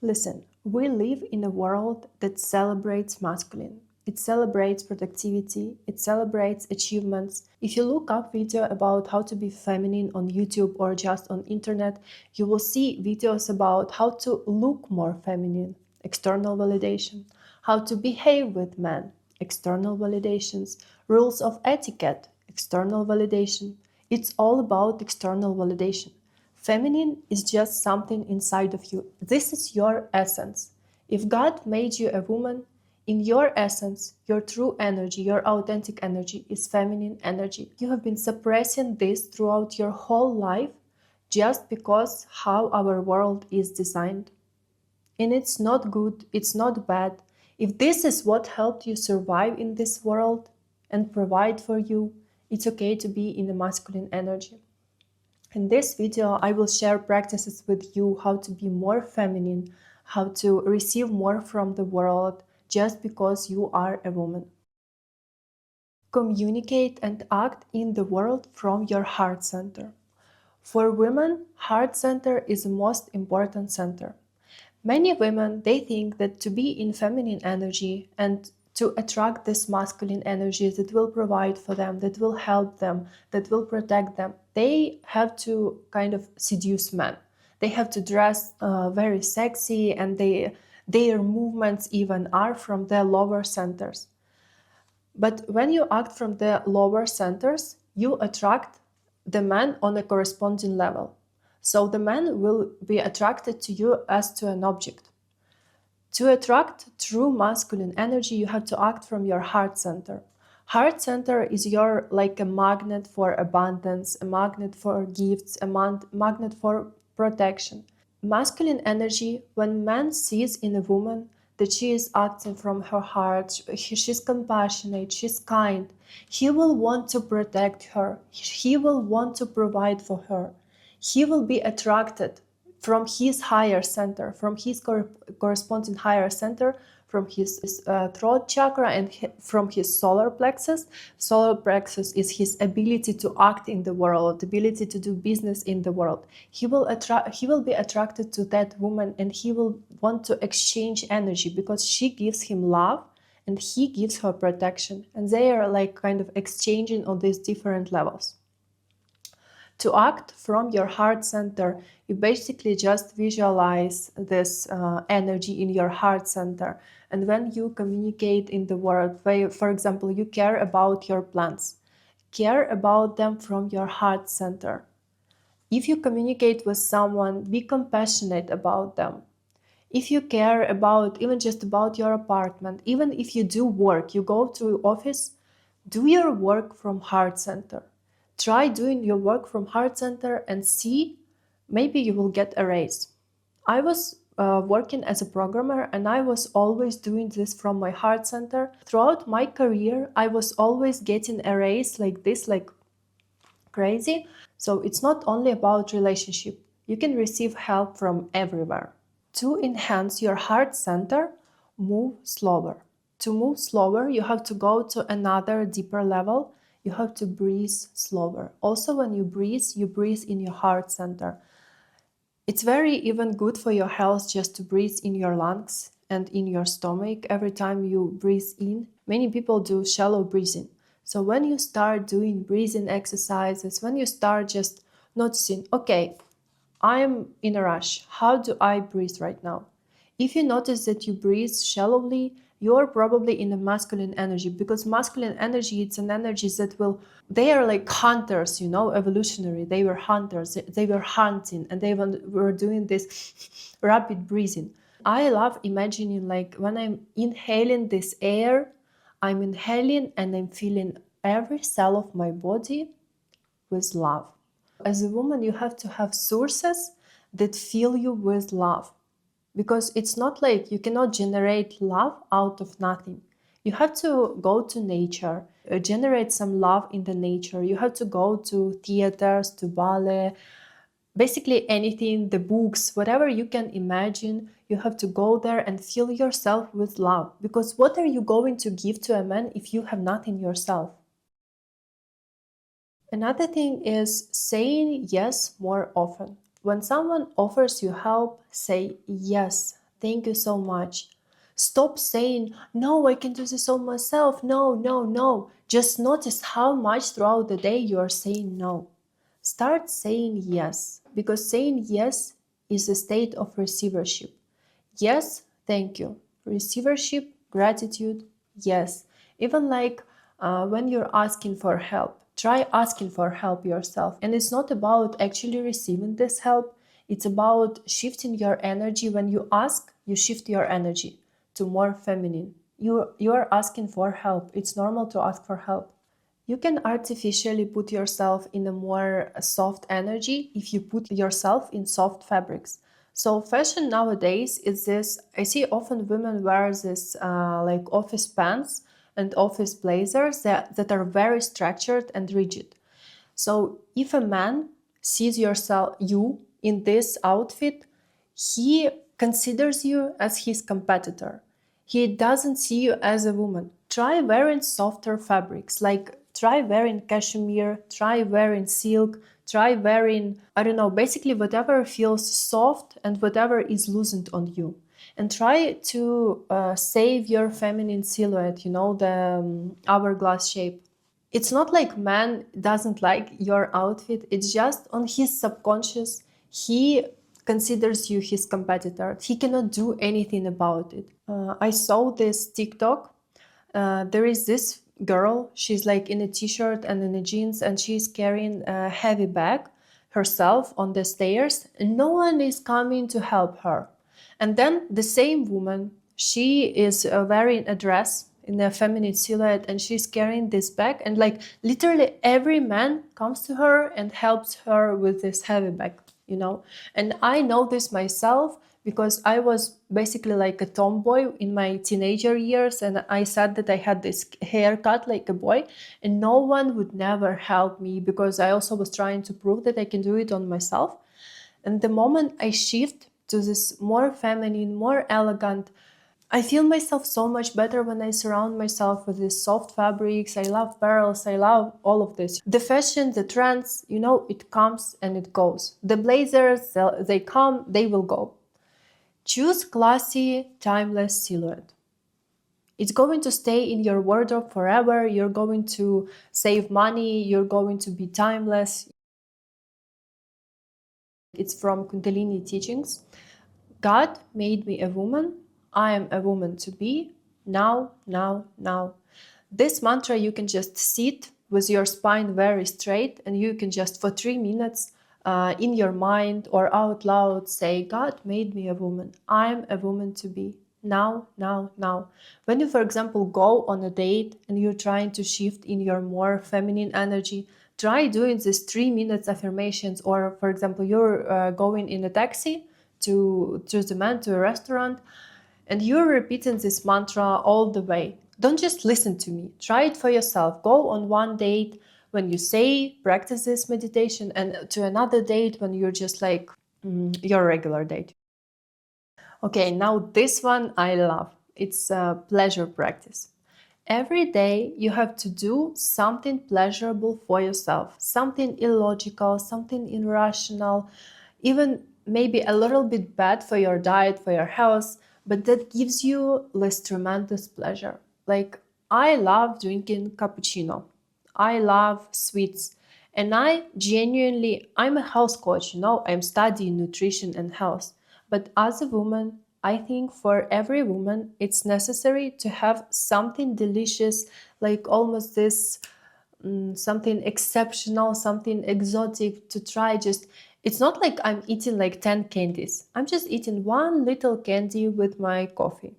Listen, we live in a world that celebrates masculine. It celebrates productivity, it celebrates achievements. If you look up video about how to be feminine on YouTube or just on internet, you will see videos about how to look more feminine, external validation, how to behave with men, external validations, rules of etiquette, external validation. It's all about external validation. Feminine is just something inside of you. This is your essence. If God made you a woman, in your essence, your true energy, your authentic energy is feminine energy. You have been suppressing this throughout your whole life just because how our world is designed. And it's not good, it's not bad. If this is what helped you survive in this world and provide for you, it's okay to be in the masculine energy. In this video, I will share practices with you how to be more feminine, how to receive more from the world just because you are a woman. Communicate and act in the world from your heart center. For women, heart center is the most important center. Many women, they think that to be in feminine energy and to attract this masculine energy that will provide for them, that will help them, that will protect them, they have to kind of seduce men. They have to dress very sexy, and their movements even are from their lower centers. But when you act from the lower centers, you attract the man on a corresponding level. So the man will be attracted to you as to an object. To attract true masculine energy, you have to act from your heart center. Heart center is your like a magnet for abundance, a magnet for gifts, a magnet for protection. Masculine energy, when man sees in a woman that she is acting from her heart, she's compassionate, she's kind, he will want to protect her, he will want to provide for her. He will be attracted from his higher center, from his corresponding higher center, from his throat chakra and from his solar plexus. Solar plexus is his ability to act in the world, ability to do business in the world. He will be attracted to that woman, and he will want to exchange energy because she gives him love and he gives her protection, and they are like kind of exchanging on these different levels. To act from your heart center, you basically just visualize this energy in your heart center. And when you communicate in the world, for example, you care about your plants, care about them from your heart center. If you communicate with someone, be compassionate about them. If you care about even just about your apartment, even if you do work, you go to office, do your work from heart center. Try doing your work from heart center and see, maybe you will get a raise. I was working as a programmer, and I was always doing this from my heart center. Throughout my career, I was always getting a raise like this, like crazy. So it's not only about relationship. You can receive help from everywhere. To enhance your heart center, move slower. To move slower, you have to go to another deeper level. You have to breathe slower. Also, when you breathe in your heart center. It's very even good for your health just to breathe in your lungs and in your stomach every time you breathe in. Many people do shallow breathing. So when you start doing breathing exercises, when you start just noticing, okay, I'm in a rush. How do I breathe right now? If you notice that you breathe shallowly, you're probably in a masculine energy, because masculine energy, it's an energy that will, they are like hunters, evolutionary. They were hunters, they were hunting, and they were doing this rapid breathing. I love imagining like when I'm inhaling this air, I'm inhaling and I'm feeling every cell of my body with love. As a woman, you have to have sources that fill you with love, because it's not like you cannot generate love out of nothing. You have to go to nature, generate some love in the nature. You have to go to theaters, to ballet, basically anything, the books, whatever you can imagine. You have to go there and fill yourself with love, because what are you going to give to a man if you have nothing yourself? Another thing is saying yes more often. When someone offers you help, say yes, Thank you so much. Stop saying, no, I can do this all myself. No, no, no. Just notice how much throughout the day you are saying no. Start saying yes, because saying yes is a state of receivership. Yes, thank you. Receivership, gratitude, yes. Even like when you're asking for help, try asking for help yourself. And it's not about actually receiving this help, it's about shifting your energy. When you ask, you shift your energy to more feminine. You are asking for help. It's normal to ask for help. You can artificially put yourself in a more soft energy if you put yourself in soft fabrics. So fashion nowadays is this, I see often women wear this like office pants and office blazers that are very structured and rigid. So if a man sees you in this outfit, he considers you as his competitor. He doesn't see you as a woman. Try wearing softer fabrics, like try wearing cashmere, try wearing silk, try wearing, I don't know, basically whatever feels soft and whatever is loosened on you. And try to save your feminine silhouette, the hourglass shape. It's not like man doesn't like your outfit, it's just on his subconscious, he considers you his competitor. He cannot do anything about it. I saw this TikTok. There is this girl, she's like in a t-shirt and in a jeans, and she's carrying a heavy bag herself on the stairs, and no one is coming to help her. And then the same woman, she is wearing a dress in a feminine silhouette, and she's carrying this bag, and like literally every man comes to her and helps her with this heavy bag. And I know this myself because I was basically like a tomboy in my teenager years, and I said that I had this haircut like a boy, and no one would never help me because I also was trying to prove that I can do it on myself. And the moment I shift to this more feminine, more elegant, I feel myself so much better when I surround myself with these soft fabrics. I love pearls, I love all of this. The fashion, the trends, it comes and it goes. The blazers, they come, they will go. Choose classy, timeless silhouette. It's going to stay in your wardrobe forever. You're going to save money. You're going to be timeless. It's from Kundalini teachings. God made me a woman. I am a woman to be. Now, now, now. This mantra, you can just sit with your spine very straight, and you can just for 3 minutes in your mind or out loud say, God made me a woman. I am a woman to be. Now, now, now. When you, for example, go on a date and you're trying to shift in your more feminine energy, try doing these 3 minutes affirmations. Or, for example, you're going in a taxi to the man to a restaurant, and you're repeating this mantra all the way. Don't just listen to me. Try it for yourself. Go on one date when you say, practice this meditation, and to another date when you're just like your regular date. Okay, now this one I love. It's a pleasure practice. Every day you have to do something pleasurable for yourself, something illogical, something irrational, even maybe a little bit bad for your diet, for your health, but that gives you this tremendous pleasure. Like, I love drinking cappuccino. I love sweets. And I'm a health coach, I'm studying nutrition and health. But as a woman, I think for every woman, it's necessary to have something delicious, like almost this something exceptional, something exotic to try. Just, it's not like I'm eating like 10 candies. I'm just eating one little candy with my coffee.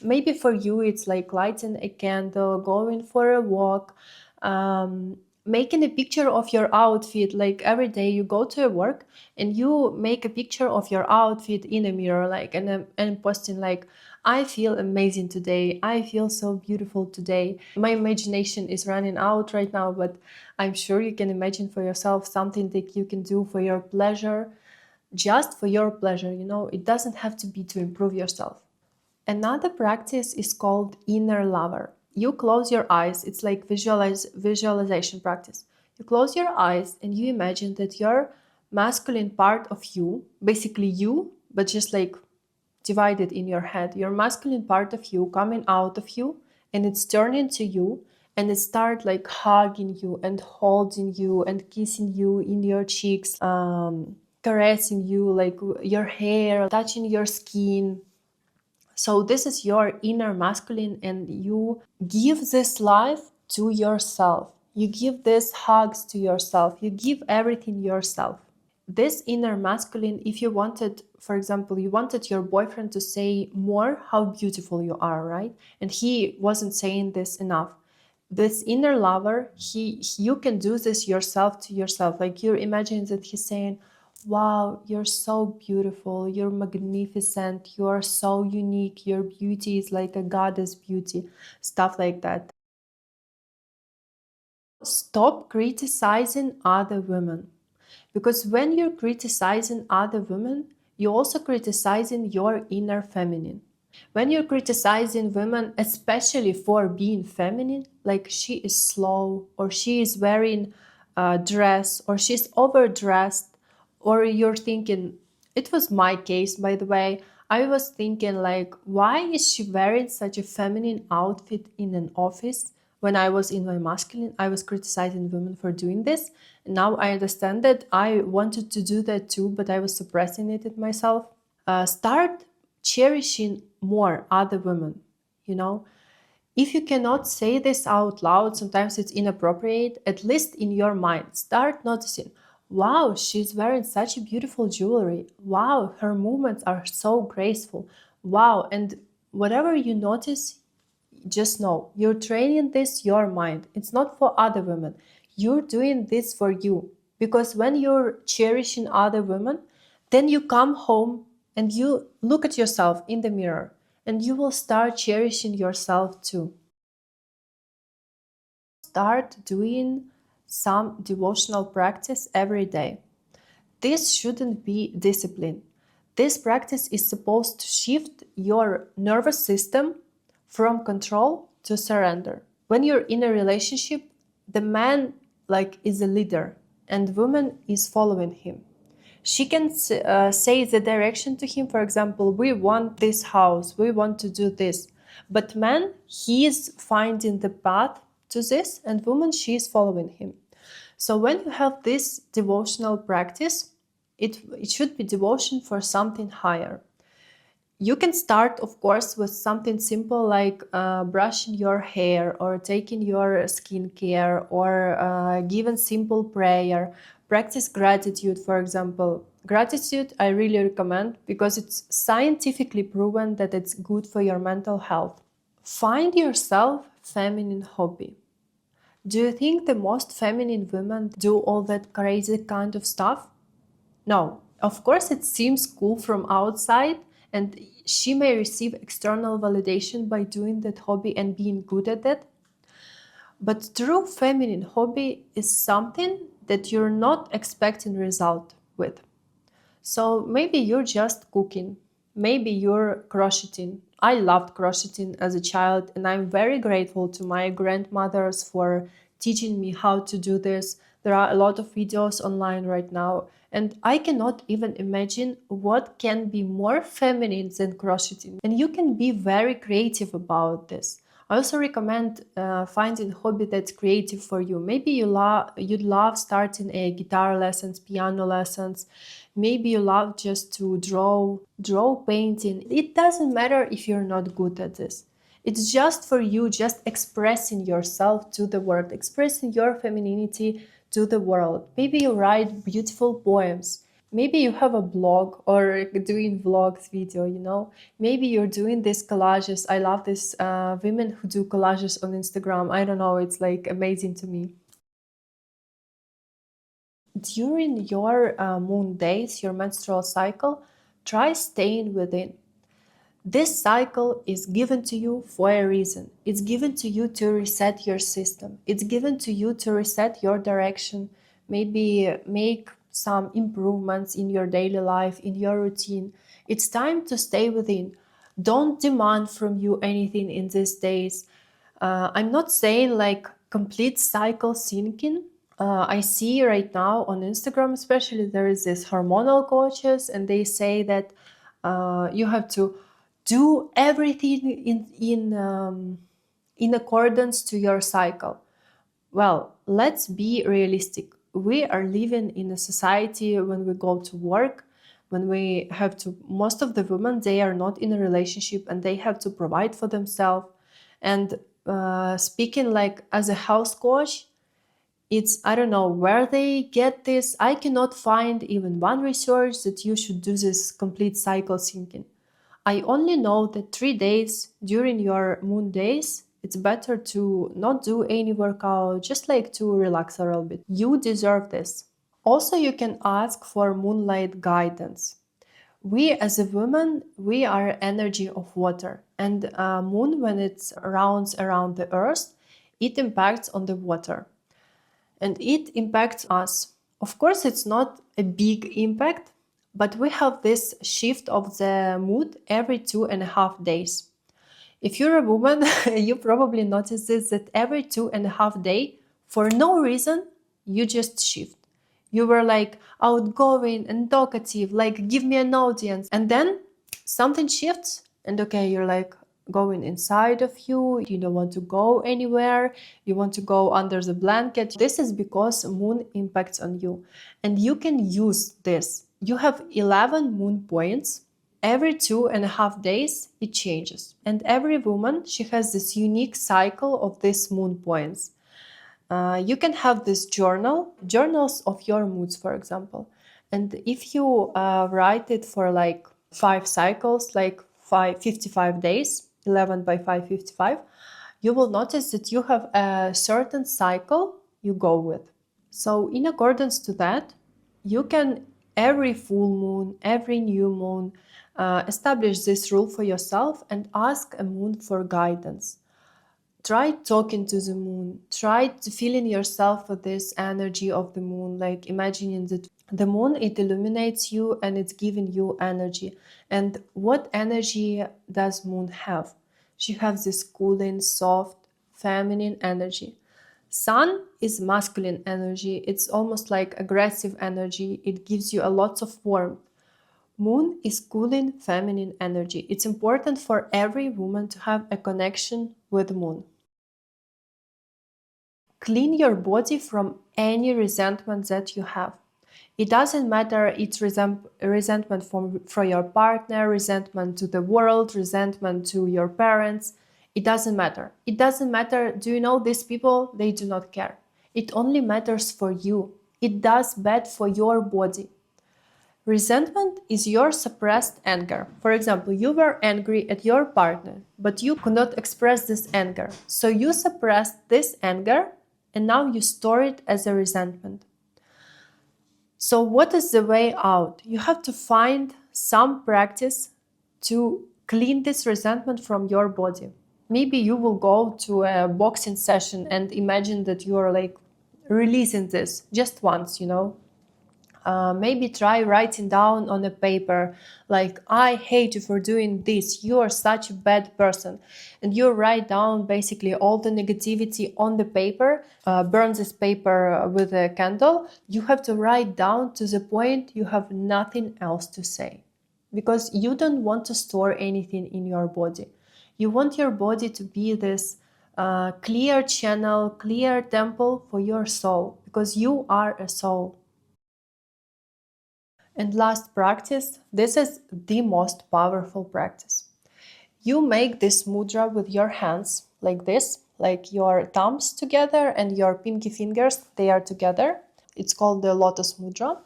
Maybe for you, it's like lighting a candle, going for a walk, making a picture of your outfit. Like every day you go to work and you make a picture of your outfit in a mirror, like, and posting like, I feel amazing today. I feel so beautiful today. My imagination is running out right now, but I'm sure you can imagine for yourself something that you can do for your pleasure, just for your pleasure. It doesn't have to be to improve yourself. Another practice is called inner lover. You close your eyes. It's like visualization practice. You close your eyes and you imagine that your masculine part of you, basically you, but just like divided in your head. Your masculine part of you coming out of you, and it's turning to you, and it start like hugging you and holding you and kissing you in your cheeks, caressing you, like your hair, touching your skin. So this is your inner masculine, and you give this life to yourself. You give these hugs to yourself. You give everything yourself. This inner masculine, if you wanted, for example, you wanted your boyfriend to say more how beautiful you are, right? And he wasn't saying this enough. This inner lover, you can do this yourself to yourself. Like you imagine that he's saying, wow, you're so beautiful, you're magnificent, you are so unique, your beauty is like a goddess beauty, stuff like that. Stop criticizing other women, because when you're criticizing other women, you're also criticizing your inner feminine. When you're criticizing women, especially for being feminine, like she is slow, or she is wearing a dress, or she's overdressed, or you're thinking, it was my case, by the way. I was thinking, like, why is she wearing such a feminine outfit in an office? When I was in my masculine, I was criticizing women for doing this. Now I understand that I wanted to do that too, but I was suppressing it in myself. Start cherishing more other women, you know. If you cannot say this out loud, sometimes it's inappropriate, at least in your mind, start noticing, wow, she's wearing such a beautiful jewelry. Wow, her movements are so graceful. Wow, and whatever you notice, just know you're training this your mind. It's not for other women. You're doing this for you. Because when you're cherishing other women, then you come home and you look at yourself in the mirror, and you will start cherishing yourself too. Start doing some devotional practice every day. This shouldn't be discipline. This practice is supposed to shift your nervous system from control to surrender. When you're in a relationship, the man like is a leader and woman is following him. She can say the direction to him, for example, we want this house, we want to do this. But man, he is finding the path to this, and woman, she is following him. So when you have this devotional practice, it should be devotion for something higher. You can start, of course, with something simple like brushing your hair, or taking your skincare, or giving simple prayer. Practice gratitude, for example. Gratitude I really recommend, because it's scientifically proven that it's good for your mental health. Find yourself feminine hobby. Do you think the most feminine women do all that crazy kind of stuff? No, of course it seems cool from outside, and she may receive external validation by doing that hobby and being good at it. But true feminine hobby is something that you're not expecting result with. So maybe you're just cooking, maybe you're crocheting. I loved crocheting as a child, and I'm very grateful to my grandmothers for teaching me how to do this. There are a lot of videos online right now, and I cannot even imagine what can be more feminine than crocheting. And you can be very creative about this. I also recommend finding a hobby that's creative for you. Maybe you'd love starting a guitar lessons, piano lessons. Maybe you love just to draw painting. It doesn't matter if you're not good at this. It's just for you, just expressing yourself to the world, expressing your femininity to the world. Maybe you write beautiful poems. Maybe you have a blog or doing vlogs video, you know. Maybe you're doing these collages. I love this women who do collages on Instagram. I don't know, it's like amazing to me. During your moon days, your menstrual cycle, try staying within. This cycle is given to you for a reason. It's given to you to reset your system. It's given to you to reset your direction, maybe make some improvements in your daily life, in your routine. It's time to stay within. Don't demand from you anything in these days. I'm not saying like complete cycle syncing. I see right now on Instagram, especially, there is this hormonal coaches, and they say that You have to do everything in accordance to your cycle. Well, let's be realistic. We are living in a society when we go to work, when we have to, most of the women, they are not in a relationship and they have to provide for themselves. And speaking like as a health coach, it's, I don't know where they get this. I cannot find even one research that you should do this complete cycle syncing. I only know that 3 days during your moon days, it's better to not do any workout, just like to relax a little bit. You deserve this. Also, you can ask for moonlight guidance. We as a woman, we are energy of water, and moon, when it rounds around the earth, it impacts on the water and it impacts us. Of course, it's not a big impact, but we have this shift of the mood every 2.5 days. If you're a woman, you probably notice this, that every 2.5 days, for no reason, you just shift. You were like outgoing and talkative, like give me an audience. And then something shifts, and okay, you're like going inside of you. You don't want to go anywhere. You want to go under the blanket. This is because moon impacts on you. And you can use this. You have 11 moon points. Every 2.5 days, it changes. And every woman, she has this unique cycle of these moon points. You can have this journals of your moods, for example. And if you write it for like 5 cycles, like 55 days, 11 by 555, you will notice that you have a certain cycle you go with. So in accordance to that, you can every full moon, every new moon, establish this rule for yourself and ask a moon for guidance. Try talking to the moon. Try to feeling yourself with this energy of the moon, like imagining that the moon, it illuminates you and it's giving you energy. And what energy does moon have? She has this cooling, soft, feminine energy. Sun is masculine energy. It's almost like aggressive energy. It gives you a lot of warmth. Moon is cooling, feminine energy. It's important for every woman to have a connection with moon. Clean your body from any resentment that you have. It doesn't matter, it's resentment from your partner, resentment to the world, resentment to your parents. It doesn't matter. It doesn't matter. Do you know these people? They do not care. It only matters for you. It does bad for your body. Resentment is your suppressed anger. For example, you were angry at your partner, but you could not express this anger. So you suppressed this anger and now you store it as a resentment. So what is the way out? You have to find some practice to clean this resentment from your body. Maybe you will go to a boxing session and imagine that you are like releasing this just once, maybe try writing down on a paper, like, I hate you for doing this, you are such a bad person. And you write down basically all the negativity on the paper, burn this paper with a candle. You have to write down to the point you have nothing else to say. Because you don't want to store anything in your body. You want your body to be this clear channel, clear temple for your soul, because you are a soul. And last practice, this is the most powerful practice. You make this mudra with your hands like this, like your thumbs together and your pinky fingers, they are together. It's called the lotus mudra.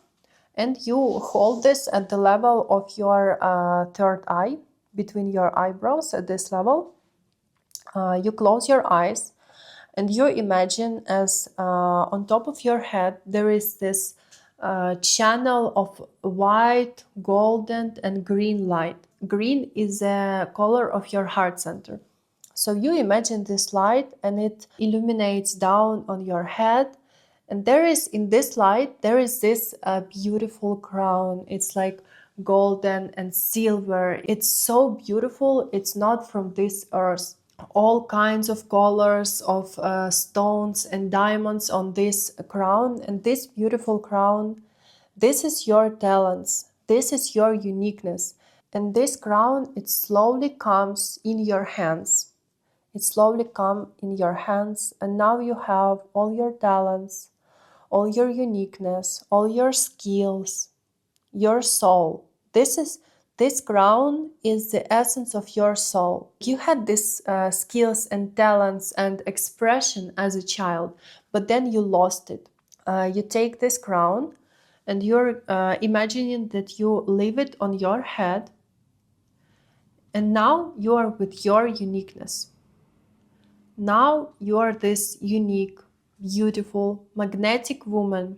And you hold this at the level of your third eye, between your eyebrows at this level. You close your eyes and you imagine as on top of your head there is this channel of white, golden, and green light. Green is the color of your heart center. So you imagine this light and it illuminates down on your head. And there is, in this light, there is this beautiful crown. It's like golden and silver. It's so beautiful. It's not from this earth. All kinds of colors of stones and diamonds on this crown. And this beautiful crown, this is your talents. This is your uniqueness. And this crown, it slowly comes in your hands. It slowly comes in your hands, and now you have all your talents, all your uniqueness, all your skills, your soul. This crown is the essence of your soul. You had these skills and talents and expression as a child, but then you lost it. You take this crown and you're imagining that you leave it on your head, and now you are with your uniqueness. Now you are this unique, beautiful, magnetic woman,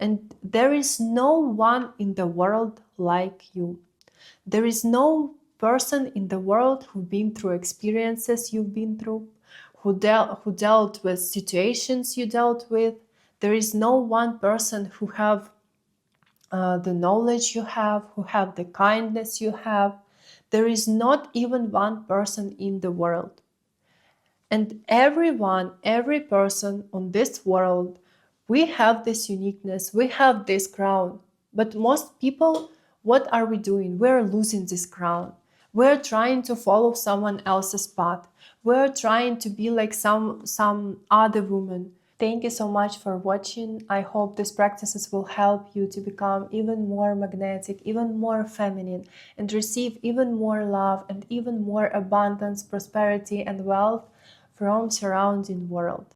and there is no one in the world like you. There is no person in the world who's been through experiences you've been through, who dealt with situations you dealt with. There is no one person who have the knowledge you have, who have the kindness you have. There is not even one person in the world. And everyone, every person on this world, we have this uniqueness, we have this crown. But most people, what are we doing? We're losing this crown. We're trying to follow someone else's path. We're trying to be like some other woman. Thank you so much for watching. I hope these practices will help you to become even more magnetic, even more feminine, and receive even more love and even more abundance, prosperity, and wealth from surrounding world.